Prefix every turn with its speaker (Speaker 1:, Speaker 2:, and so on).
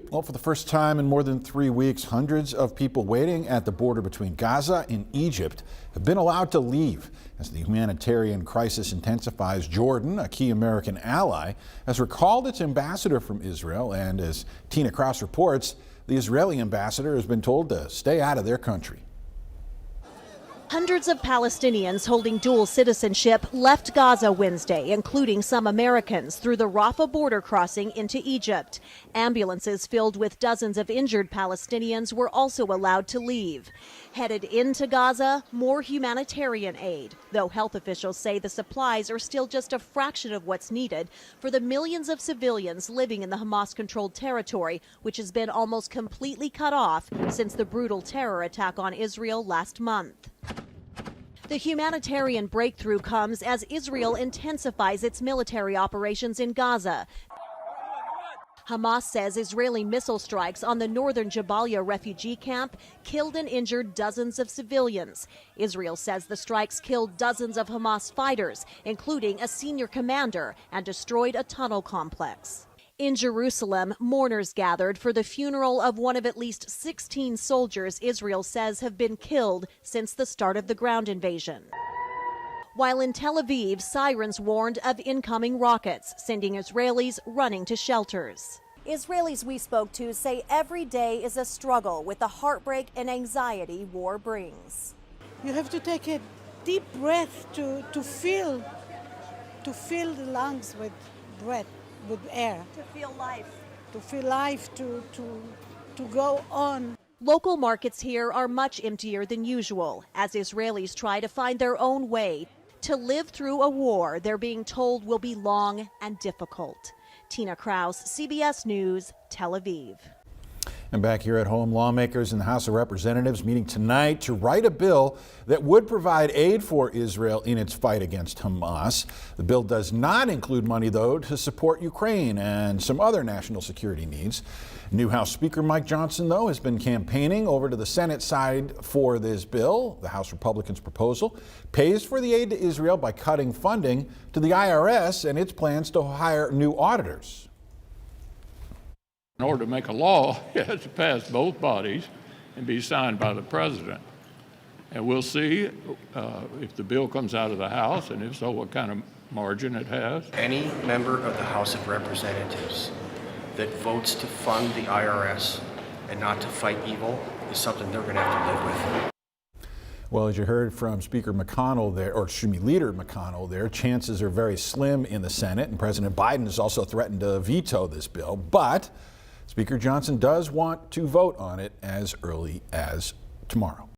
Speaker 1: Well, for the first time in more than 3 weeks, hundreds of people waiting at the border between Gaza and Egypt have been allowed to leave. As the humanitarian crisis intensifies, Jordan, a key American ally, has recalled its ambassador from Israel. And as Tina Kraus reports, the Israeli ambassador has been told to stay out of their country.
Speaker 2: Hundreds of Palestinians holding dual citizenship left Gaza Wednesday, including some Americans, through the Rafah border crossing into Egypt. Ambulances filled with dozens of injured Palestinians were also allowed to leave. Headed into Gaza, more humanitarian aid, though health officials say the supplies are still just a fraction of what's needed for the millions of civilians living in the Hamas-controlled territory, which has been almost completely cut off since the brutal terror attack on Israel last month. The humanitarian breakthrough comes as Israel intensifies its military operations in Gaza. Hamas says Israeli missile strikes on the northern Jabalia refugee camp killed and injured dozens of civilians. Israel says the strikes killed dozens of Hamas fighters, including a senior commander, and destroyed a tunnel complex. In Jerusalem, mourners gathered for the funeral of one of at least 16 soldiers Israel says have been killed since the start of the ground invasion. While in Tel Aviv, sirens warned of incoming rockets, sending Israelis running to shelters. Israelis we spoke to say every day is a struggle with the heartbreak and anxiety war brings.
Speaker 3: You have to take a deep breath to fill the lungs with breath. With air.
Speaker 2: To feel life.
Speaker 3: To feel life, to go on.
Speaker 2: Local markets here are much emptier than usual as Israelis try to find their own way to live through a war they're being told will be long and difficult. Tina Kraus, CBS News, Tel Aviv.
Speaker 1: And back here at home, lawmakers in the House of Representatives meeting tonight to write a bill that would provide aid for Israel in its fight against Hamas. The bill does not include money, though, to support Ukraine and some other national security needs. New House Speaker Mike Johnson, though, has been campaigning over to the Senate side for this bill. The House Republicans' proposal pays for the aid to Israel by cutting funding to the IRS and its plans to hire new auditors.
Speaker 4: In order to make a law, it has to pass both bodies and be signed by the president. And we'll see if the bill comes out of the House, and if so, what kind of margin it has.
Speaker 5: Any member of the House of Representatives that votes to fund the IRS and not to fight evil is something they're going to have to live with.
Speaker 1: Well, as you heard from Speaker McConnell there, or excuse me, Leader McConnell there, chances are very slim in the Senate, and President Biden has also threatened to veto this bill. But Speaker Johnson does want to vote on it as early as tomorrow.